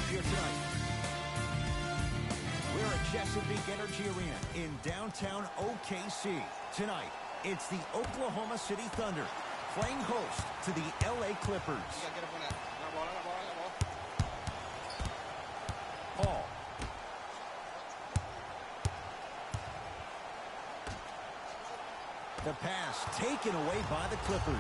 here tonight. We're at Chesapeake Energy Arena in downtown OKC. Tonight, it's the Oklahoma City Thunder playing host to the LA Clippers. Paul. The pass taken away by the Clippers.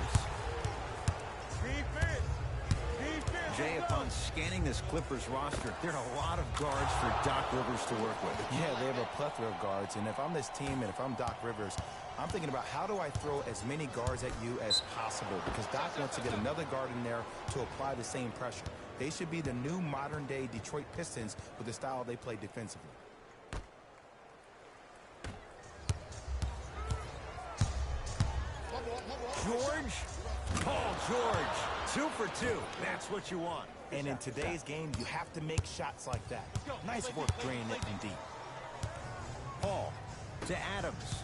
Jay, upon scanning this Clippers roster, there are a lot of guards for Doc Rivers to work with. Yeah, they have a plethora of guards, and if I'm this team and if I'm Doc Rivers, I'm thinking about how do I throw as many guards at you as possible, because Doc wants to get another guard in there to apply the same pressure. They should be the new modern-day Detroit Pistons with the style they play defensively. George? Paul George. 2 for 2. That's what you want. And in today's game, you have to make shots like that. Nice work draining it from deep. Paul to Adams.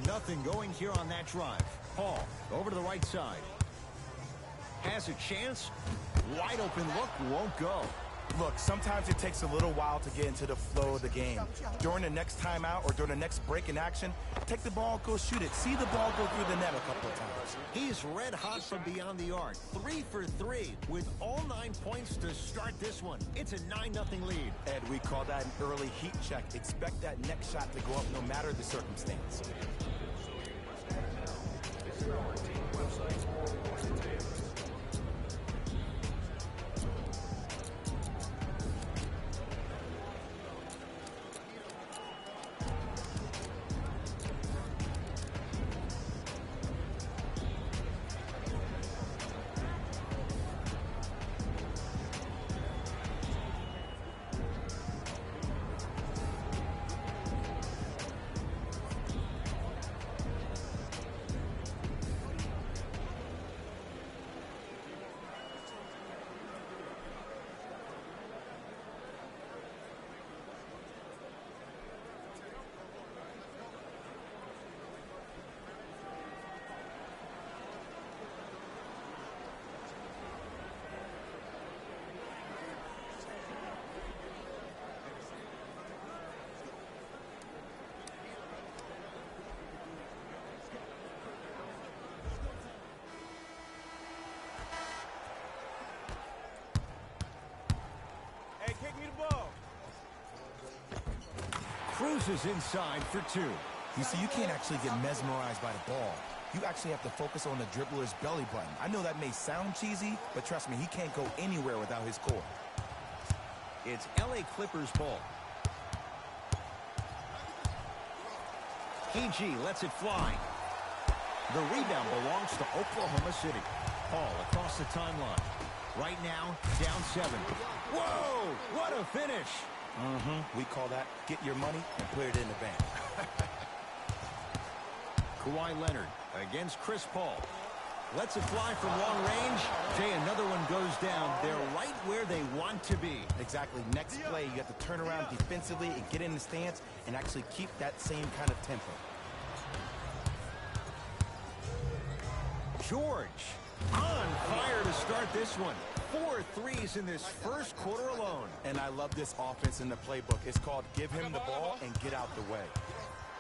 Nothing going here on that drive. Paul over to the right side. Has a chance. Wide open look, won't go. Look, sometimes it takes a little while to get into the flow of the game. During the next timeout or during the next break in action, take the ball, go shoot it. See the ball go through the net a couple of times. He's red hot from beyond the arc. 3 for 3 with all 9 points to start this one. It's a 9-0 lead. Ed, we call that an early heat check. Expect that next shot to go up no matter the circumstance. Cruises inside for 2. You see, you can't actually get mesmerized by the ball. You actually have to focus on the dribbler's belly button. I know that may sound cheesy, but trust me, he can't go anywhere without his core. It's LA Clippers ball. PG lets it fly. The rebound belongs to Oklahoma City. Paul across the timeline. Right now, down 7. Whoa! What a finish! We call that get your money and put it in the bank. Kawhi Leonard against Chris Paul. Lets it fly from long range. Jay, another one goes down. They're right where they want to be. Exactly. Next play, you have to turn around defensively and get in the stance and actually keep that same kind of tempo. George on fire to start this one. 4 threes in this first quarter alone. And I love this offense in the playbook. It's called give him the ball and get out the way.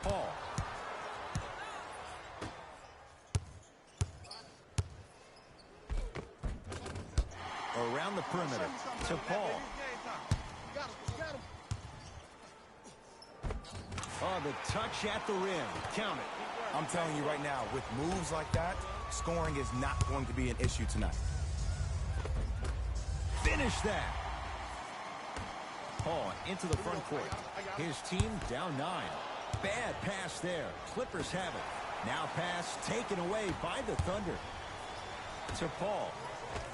Paul. Around the perimeter to Paul. Oh, the touch at the rim. Count it. I'm telling you right now, with moves like that, scoring is not going to be an issue tonight. Finish that. Paul into the front court. His team down 9. Bad pass there. Clippers have it. Now pass taken away by the Thunder. To Paul.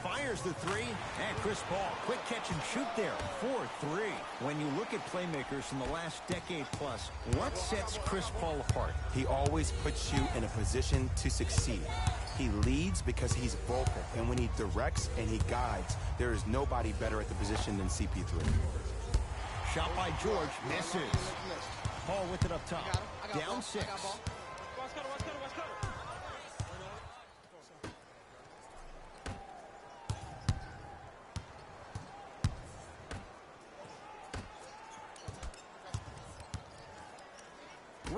Fires the 3. And Chris Paul. Quick catch and shoot there. 4-3. When you look at playmakers in the last decade plus, what sets Chris Paul apart? He always puts you in a position to succeed. He leads because he's vocal, and when he directs and he guides, there is nobody better at the position than CP3. Shot by George, misses. Paul with it up top, down 6.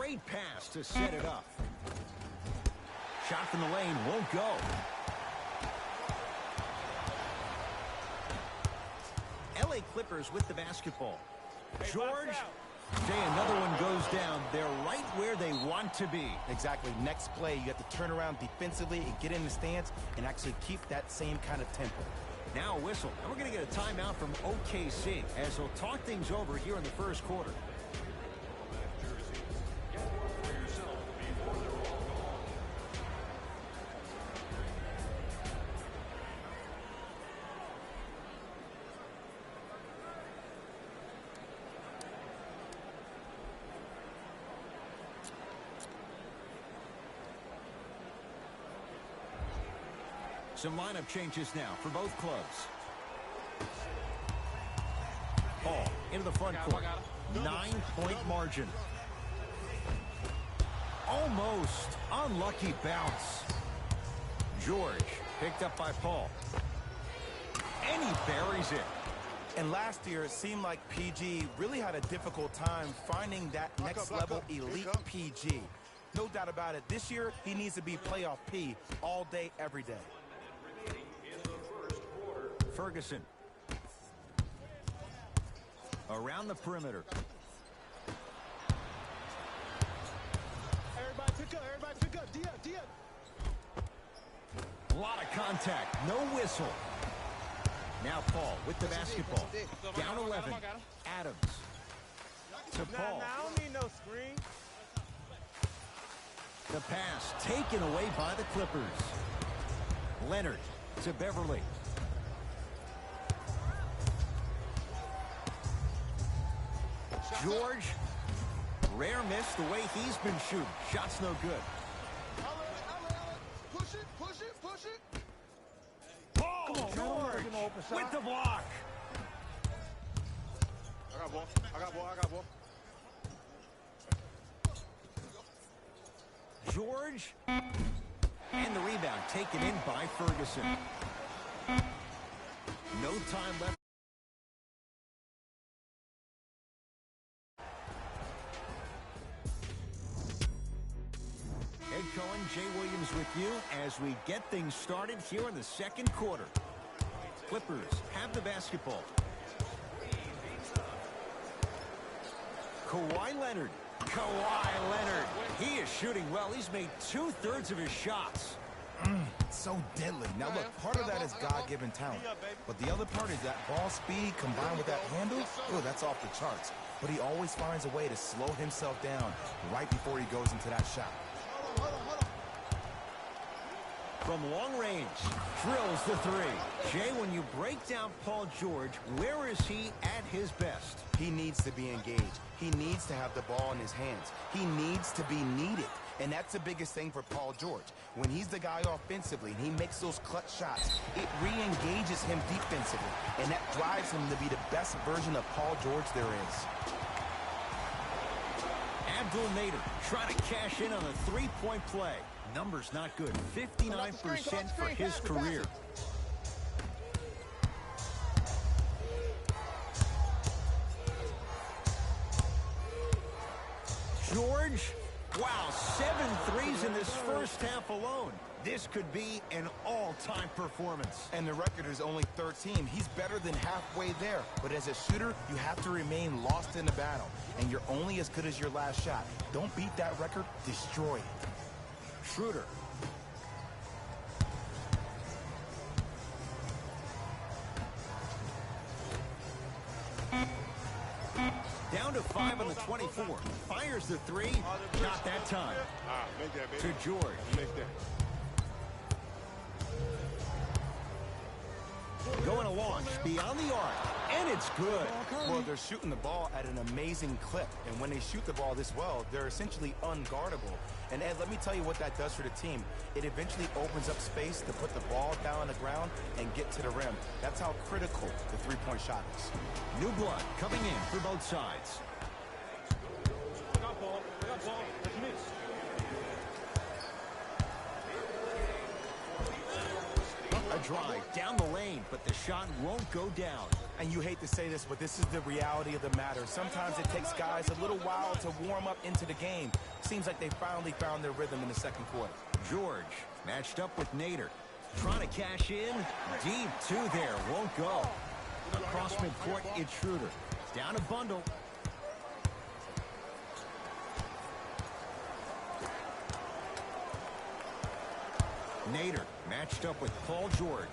Great pass to set it up. Shot from the lane won't go. LA Clippers with the basketball. George. Jay, another one goes down. They're right where they want to be. Exactly. Next play, you have to turn around defensively and get in the stance and actually keep that same kind of tempo. Now a whistle. And we're going to get a timeout from OKC as they'll talk things over here in the first quarter. Some lineup changes now for both clubs. Paul into the front court. 9-point margin. Almost unlucky bounce. George picked up by Paul. And he buries it. And last year, it seemed like PG really had a difficult time finding that next level elite PG. No doubt about it. This year, he needs to be playoff P all day, every day. Ferguson. Around the perimeter. Everybody pick up, D. A lot of contact, no whistle. Now Paul with the basketball. Down 11. Adams. To Paul. I don't need no screen. The pass taken away by the Clippers. Leonard to Beverly. George, rare miss the way he's been shooting. Shot's no good. Push it. Paul George with the block. I got ball. George, and the rebound taken in by Ferguson. No time left. Ed Cohen, Jay Williams with you as we get things started here in the second quarter. Clippers have the basketball. Kawhi Leonard. He is shooting well. He's made 2/3 of his shots. So deadly. Now look, part of that is God-given talent. But the other part is that ball speed combined with that handle. Oh, that's off the charts. But he always finds a way to slow himself down right before he goes into that shot. From long range, drills the three. Jay, when you break down Paul George, where is he at his best? He needs to be engaged. He needs to have the ball in his hands. He needs to be needed. And that's the biggest thing for Paul George. When he's the guy offensively and he makes those clutch shots, it re-engages him defensively. And that drives him to be the best version of Paul George there is. Abdul Nader trying to cash in on a three-point play. Numbers not good. 59% for his career. George, wow, 7 threes in this first half alone. This could be an all-time performance. And the record is only 13. He's better than halfway there. But as a shooter, you have to remain lost in the battle. And you're only as good as your last shot. Don't beat that record, destroy it. Schroeder. Down to 5 on the 24. Fires the three. Not that time. To George. Going to launch beyond the arc. And it's good. Well, they're shooting the ball at an amazing clip. And when they shoot the ball this well, they're essentially unguardable. And Ed, let me tell you what that does for the team. It eventually opens up space to put the ball down on the ground and get to the rim. That's how critical the three-point shot is. New blood coming in for both sides. drive down the lane, but the shot won't go down. And you hate to say this, but this is the reality of the matter. Sometimes it takes guys a little while to warm up into the game. Seems like they finally found their rhythm in the second quarter. George matched up with Nader. Trying to cash in. Deep two there. Won't go. Across midcourt, it's Schroeder. Down a bundle. Nader matched up with Paul George.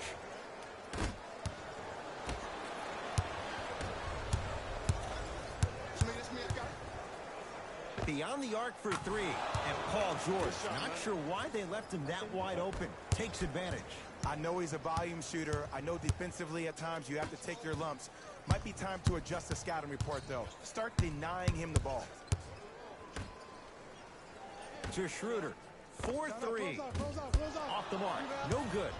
Beyond the arc for three. And Paul George, not sure why they left him that wide open. Takes advantage. I know he's a volume shooter. I know defensively at times you have to take your lumps. Might be time to adjust the scouting report, though. Start denying him the ball. To Schroeder. 4-3. Off the mark. No good.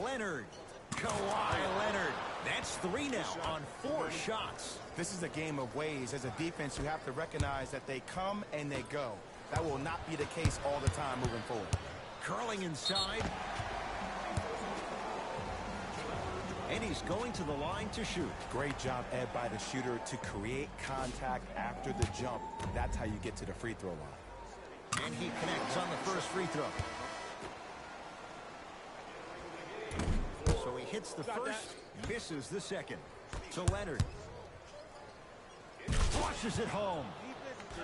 Leonard. Kawhi Leonard. That's 3 now on 4 shots. This is a game of ways. As a defense, you have to recognize that they come and they go. That will not be the case all the time moving forward. Curling inside. And he's going to the line to shoot. Great job, Ed, by the shooter to create contact after the jump. That's how you get to the free throw line. And he connects on the first free throw. So he hits the first, misses the second. To Leonard. Flushes it home.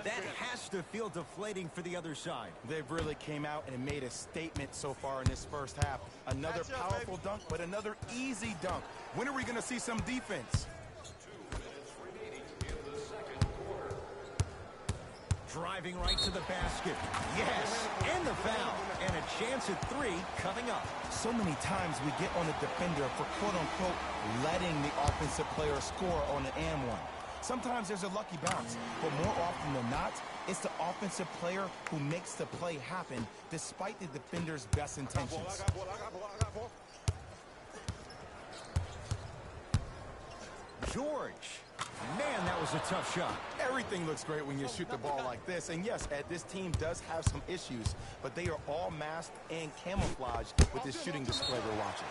That has to feel deflating for the other side. They've really came out and made a statement so far in this first half. Another powerful dunk, but another easy dunk. When are we going to see some defense? Driving right to the basket. Yes, and the foul. And a chance at 3 coming up. So many times we get on the defender for quote-unquote letting the offensive player score on an and one. Sometimes there's a lucky bounce, but more often than not, it's the offensive player who makes the play happen despite the defender's best intentions. George. Man, that was a tough shot. Everything looks great when you shoot the ball like this. And yes, Ed, this team does have some issues, but they are all masked and camouflaged with this shooting display we're watching.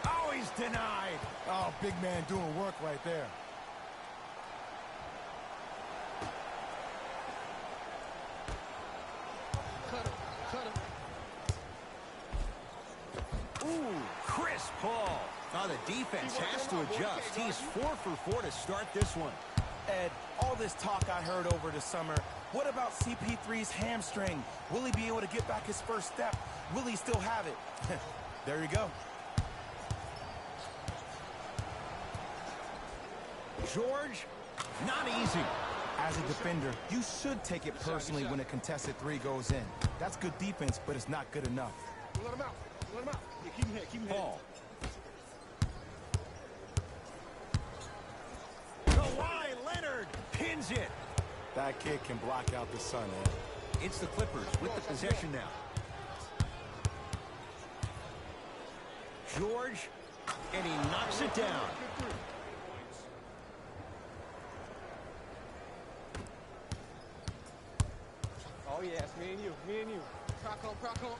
Oh, he's denied. Oh, big man doing work right there. Ooh, Chris Paul. Now the defense has to adjust. He's 4 for 4 to start this one. Ed, all this talk I heard over the summer, what about CP3's hamstring? Will he be able to get back his first step? Will he still have it? There you go. George, not easy. As a defender, you should take it personally when a contested 3 goes in. That's good defense, but it's not good enough. Let him out. Let him out. Yeah, keep him here. Keep him here. Paul. Kawhi Leonard pins it. That kid can block out the sun, Ed. It's the Clippers with the possession now. George, and he knocks it down. Oh, yeah, it's me and you. Me and you. Proc on.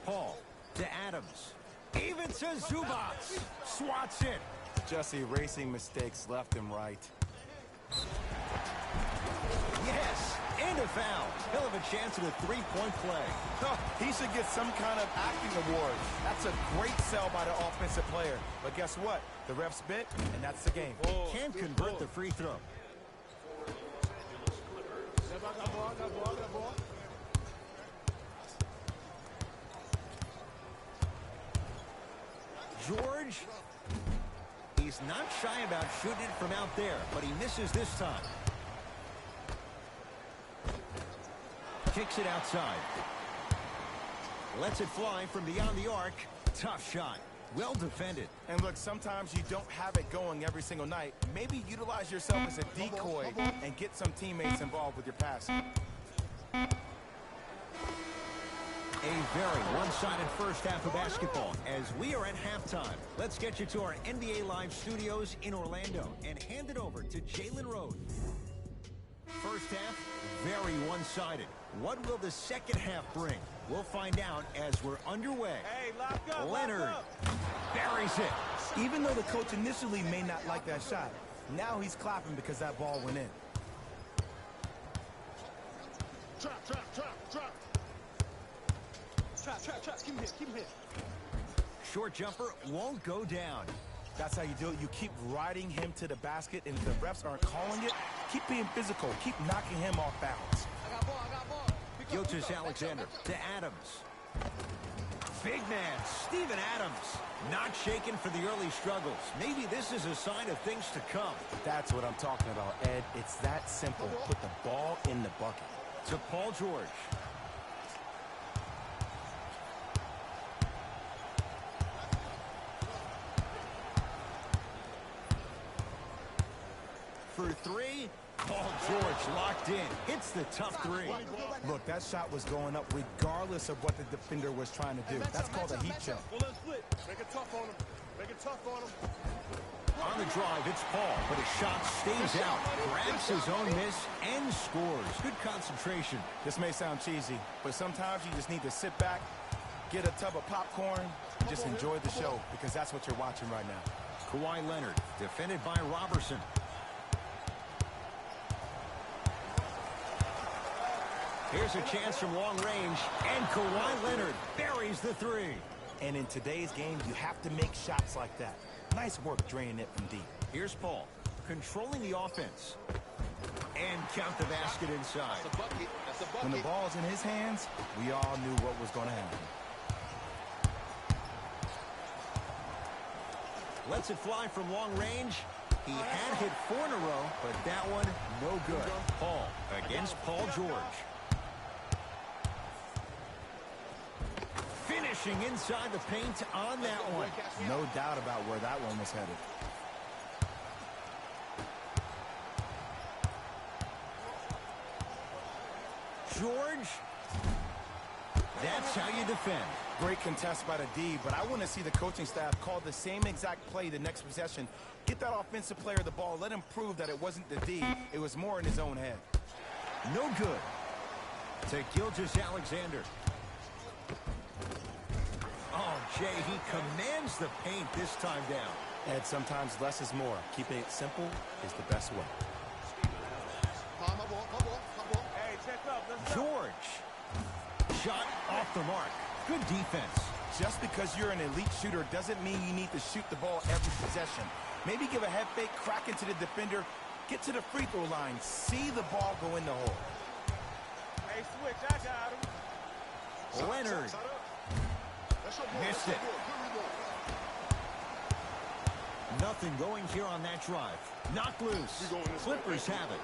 Paul to Adams. Even to Zubats. Swats it. Just erasing mistakes left and right. Yes, and a foul. He'll have a chance at a 3-point play. Oh, he should get some kind of acting award. That's a great sell by the offensive player. But guess what? The refs bit, and that's the game. Can't convert the free throw. George, he's not shy about shooting it from out there, but he misses this time. Kicks it outside. Lets it fly from beyond the arc. Tough shot. Well defended. And look, sometimes you don't have it going every single night. Maybe utilize yourself as a decoy and get some teammates involved with your passing. A very one-sided first half of basketball as we are at halftime. Let's get you to our NBA Live studios in Orlando and hand it over to Jalen Rose. First half, very one-sided. What will the second half bring? We'll find out as we're underway. Hey, lock up, Leonard lock up. buries it. Even though the coach initially may not like that shot, now he's clapping because that ball went in. Trap. Keep him here. Short jumper won't go down. That's how you do it. You keep riding him to the basket, and if the refs aren't calling it, keep being physical. Keep knocking him off balance. I got ball. Gilgeous Alexander to Adams. Big man, Steven Adams, not shaken for the early struggles. Maybe this is a sign of things to come. That's what I'm talking about, Ed. It's that simple. Put the ball in the bucket. To Paul George. For three, Paul George locked in. Hits the tough three. Look, that shot was going up regardless of what the defender was trying to do. That's called a heat check. Well, let's split. Make it tough on him. On the drive, it's Paul, but his shot stays out. Grabs his own miss and scores. Good concentration. This may sound cheesy, but sometimes you just need to sit back, get a tub of popcorn, and just enjoy the show, because that's what you're watching right now. Kawhi Leonard, defended by Robertson. Here's a chance from long range, and Kawhi Leonard buries the three. And in today's game, you have to make shots like that. Nice work draining it from deep. Here's Paul, controlling the offense. And count the basket inside. That's a bucket. When the ball's in his hands, we all knew what was going to happen. Lets it fly from long range. He had hit 4 in a row, but that one, no good. Paul against Paul George. Finishing inside the paint on that one. No doubt about where that one was headed. George. That's how you defend. Great contest by the D, but I want to see the coaching staff call the same exact play the next possession. Get that offensive player the ball. Let him prove that it wasn't the D. It was more in his own head. No good. To Gilgeous Alexander. Oh, Jay, he commands the paint this time down. Ed, sometimes less is more. Keeping it simple is the best way. Hey, check up. Let's go. George. Shot off the mark. Good defense. Just because you're an elite shooter doesn't mean you need to shoot the ball every possession. Maybe give a head fake, crack into the defender, get to the free throw line, see the ball go in the hole. Hey, switch. I got him. Leonard. Missed it. Nothing going here on that drive. Knocked loose. Clippers have it.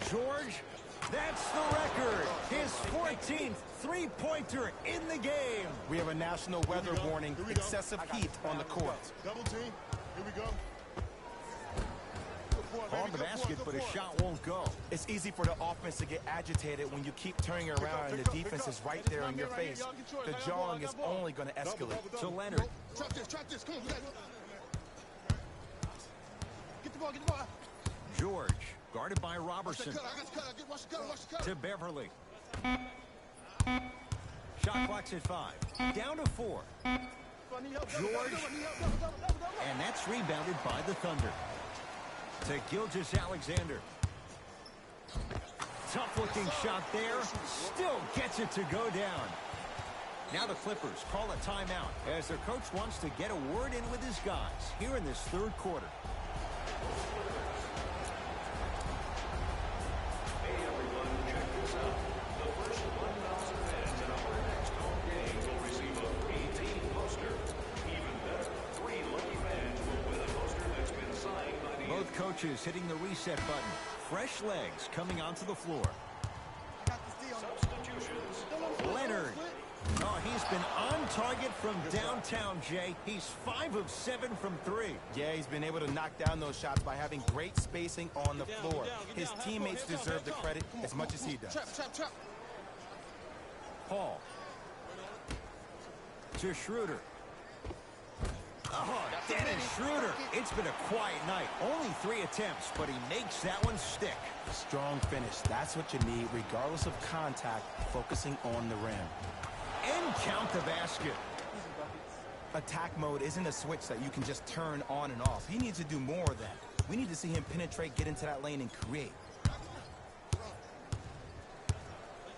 George, that's the record. His 14th three-pointer in the game. We have a national weather warning, excessive heat on the court. Double team. Here we go. On the basket, but a shot won't go. It's easy for the offense to get agitated when you keep turning around and the defense is right there in your face. The jawing is only going to escalate. To Leonard. Trap this. Come on, we got it. Get the ball. George, guarded by Robertson. Watch the cut. To Beverly. Shot clock's at 5. Down to 4. George. And that's rebounded by the Thunder. To Gilgeous Alexander. Tough-looking shot there. Still gets it to go down. Now the Clippers call a timeout as their coach wants to get a word in with his guys here in this third quarter. Hey everyone, check this out. The first 1,000 fans in our next home game will receive a free team poster. Even better, 3 lucky fans will win a poster that's been signed by the Both coaches hitting the reset button. Fresh legs coming onto the floor. substitutions. Leonard. Oh, he's been on target from downtown, Jay. He's 5 of 7 from 3. Yeah, he's been able to knock down those shots by having great spacing on the floor. His teammates deserve the credit as much as he does. Trap. Paul. To Schroeder. Oh, Dennis Schroeder. It's been a quiet night. Only 3 attempts, but he makes that one stick. Strong finish. That's what you need, regardless of contact, focusing on the rim. And count the basket. Attack mode isn't a switch that you can just turn on and off. He needs to do more of that. We need to see him penetrate, get into that lane, and create.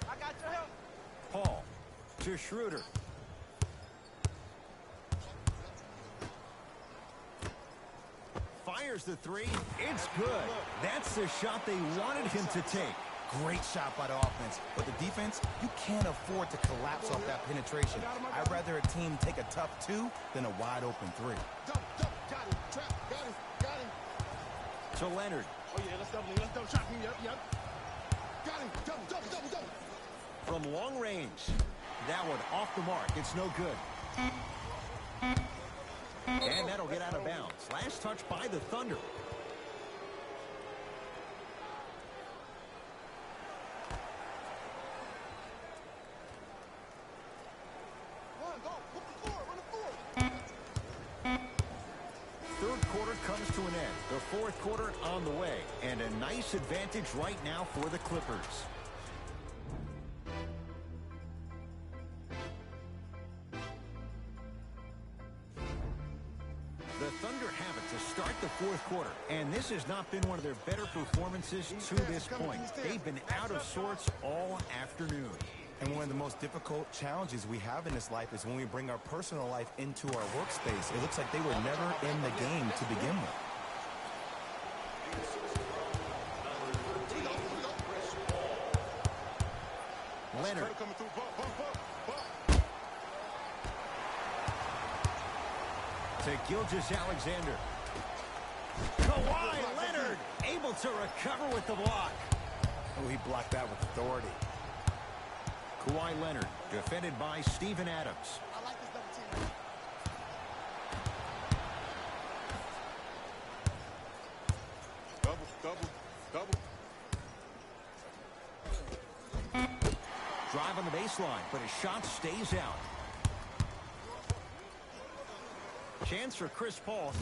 I got your help. Paul to Schroeder. Fires the 3. It's good. That's the shot they wanted him to take. Great shot by the offense. But the defense, you can't afford to collapse off that penetration. I'd rather a team take a tough 2 than a wide open 3. Double, got him. Trap, got him. To Leonard. Oh, yeah, let's double trap him. Yep. Got him. Double. From long range. That one off the mark. It's no good. And that'll get out of bounds. Last touch by the Thunder. Third quarter comes to an end. The fourth quarter on the way. And a nice advantage right now for the Clippers. The Thunder have it to start the fourth quarter, and this has not been one of their better performances to this point. They've been out of sorts all afternoon. And one of the most difficult challenges we have in this life is when we bring our personal life into our workspace. It looks like they were never in the game to begin with. Leonard. Coming through. Bump. To Gilgeous-Alexander. Kawhi Leonard able to recover with the block. Oh, he blocked that with authority. Kawhi Leonard defended by Steven Adams. I like this double team. Double. Drive on the baseline, but his shot stays out. Chance for Chris Paul.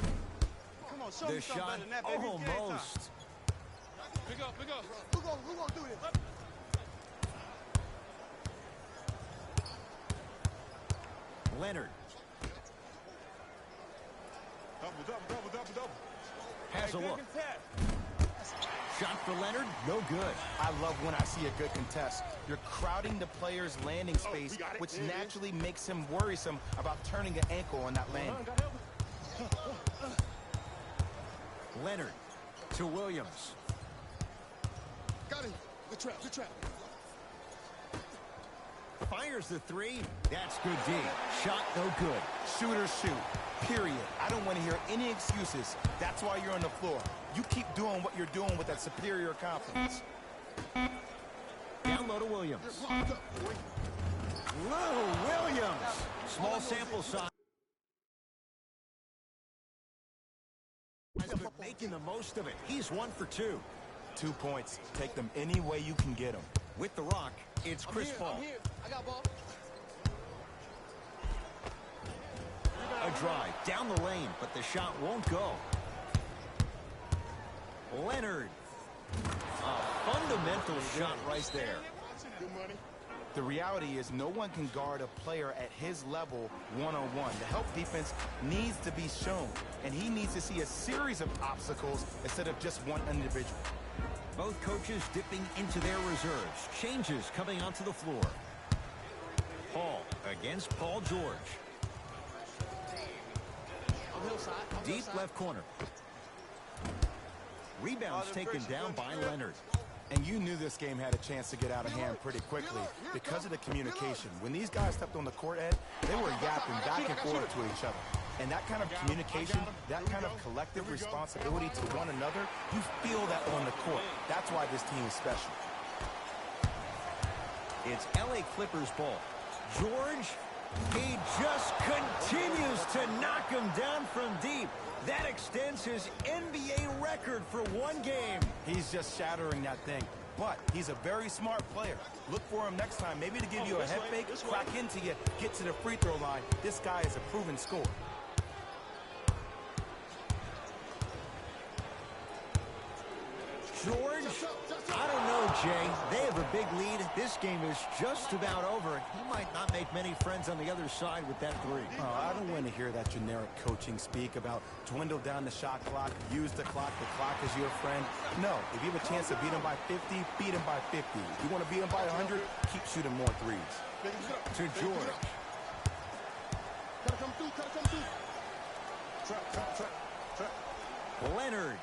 Come on, show The me something shot better than that, baby. It's game time. almost. Pick up. Who gonna do this? Leonard Double. has a Good look. contest. Shot for Leonard, no good. I love when I see a good contest. You're crowding the player's landing space, got it. which Yeah, yeah. naturally makes him worrisome about turning an ankle on that landing. Leonard to Williams. Got him. Good trap. Fires the 3. That's good D. Shot no good. Shooters shoot, period. I don't want to hear any excuses. That's why you're on the floor. You keep doing what you're doing with that superior confidence. Down low to Williams. Locked up, boy. Lou Williams. Small sample size. But making the most of it. He's 1 for 2. 2 points. Take them any way you can get them. With the rock, it's Chris Paul. I'm here. I got ball. A drive down the lane, but the shot won't go. Leonard. A fundamental shot right there. Good money. The reality is no one can guard a player at his level one-on-one. The help defense needs to be shown, and he needs to see a series of obstacles instead of just one individual. Both coaches dipping into their reserves. Changes coming onto the floor. Paul against Paul George. Deep left corner. Rebounds taken down by Leonard. And you knew this game had a chance to get out of hand pretty quickly because of the communication. When these guys stepped on the court, Ed, they were yapping back and forth to each other. And that kind of communication, that kind of collective responsibility to one another, you feel that on the court. That's why this team is special. It's LA Clippers ball. George, he just continues to knock him down from deep. That extends his NBA record for one game. He's just shattering that thing. But he's a very smart player. Look for him next time, maybe to give you a head fake, crack into you, get to the free throw line. This guy is a proven scorer. George, I don't know, Jay. They have a big lead. This game is just about over. He might not make many friends on the other side with that three. Oh, I don't want to hear that generic coaching speak about dwindle down the shot clock, use the clock is your friend. No, if you have a chance to beat him by 50, beat him by 50. If you want to beat him by 100, keep shooting more threes. To George. Gotta come through, gotta come through. Trap. Leonard.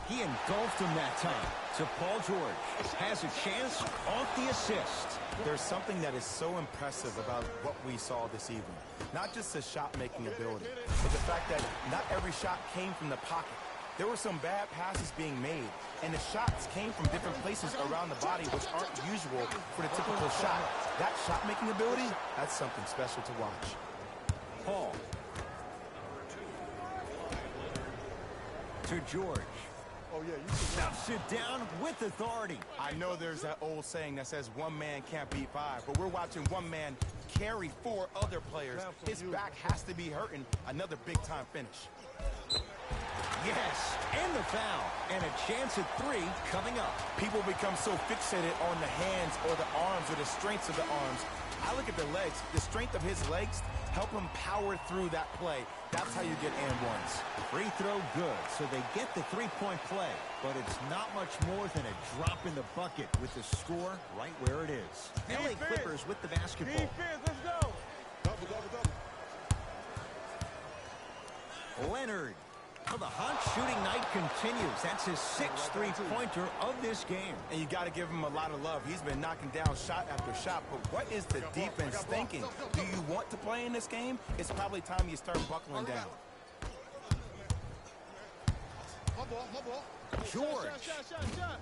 He engulfed him that time. To Paul George. Has a chance off the assist. There's something that is so impressive about what we saw this evening. Not just the shot-making ability, but the fact that not every shot came from the pocket. There were some bad passes being made, and the shots came from different places around the body, which aren't usual for the typical shot. That shot-making ability, that's something special to watch. Paul. To George. Oh, yeah, you Stuffs it down with authority. I know there's that old saying that says one man can't beat five, but we're watching one man carry four other players. His back has to be hurting. Another big-time finish. Yes, and the foul. And a chance at three coming up. People become so fixated on the hands or the arms or the strengths of the arms. I look at the legs. The strength of his legs help him power through that play. That's how you get and ones. Free throw good, so they get the three-point play. But it's not much more than a drop in the bucket with the score right where it is. LA Clippers with the basketball. Defense, let's go. double. Leonard. Well, the hot shooting night continues. That's his sixth three-pointer of this game. And you got to give him a lot of love. He's been knocking down shot after shot. But what is the defense thinking? Do you want to play in this game? It's probably time you start buckling down. My ball. George. Shot.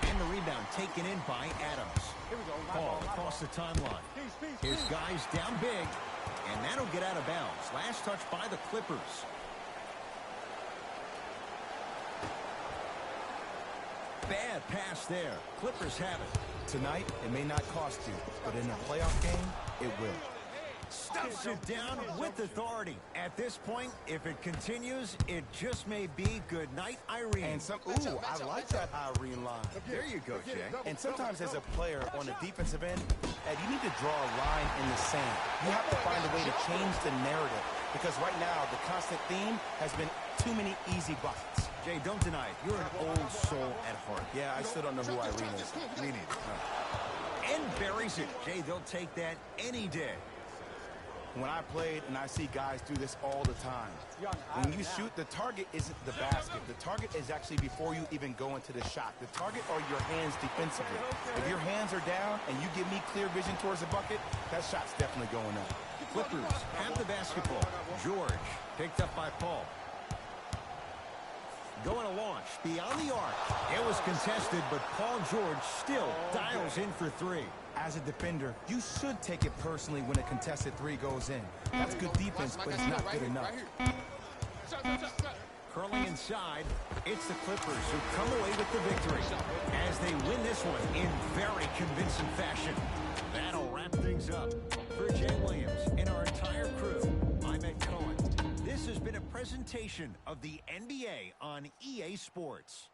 And the rebound taken in by Adams. Here we go. Paul across the timeline. His guys down big. And that'll get out of bounds. Last touch by the Clippers. Bad pass there. Clippers have it. Tonight, it may not cost you, but in a playoff game, it will. Stuffs it down with authority. At this point, if it continues, it just may be good night, Irene. And I like that Irene line. There you go, Jay. And sometimes as a player on the defensive end, Ed, you need to draw a line in the sand. You have to find a way to change the narrative because right now the constant theme has been too many easy buckets. Jay, don't deny it. You're an old soul at heart. Yeah, I still don't know who Irene is. Me neither. And buries it. Jay, they'll take that any day. When I played, and I see guys do this all the time, when you shoot, the target isn't the basket. The target is actually before you even go into the shot. The target are your hands defensively. If your hands are down and you give me clear vision towards the bucket, that shot's definitely going up. Clippers have the basketball. George picked up by Paul. Going to launch beyond the arc. It was contested, but Paul George still dials in for three. As a defender, you should take it personally when a contested three goes in. That's good defense, but it's not good enough. Curling inside, it's the Clippers who come away with the victory as they win this one in very convincing fashion. That'll wrap things up. For Jay Williams and our entire crew, I'm Ed Cohen. This has been a presentation of the NBA on EA Sports.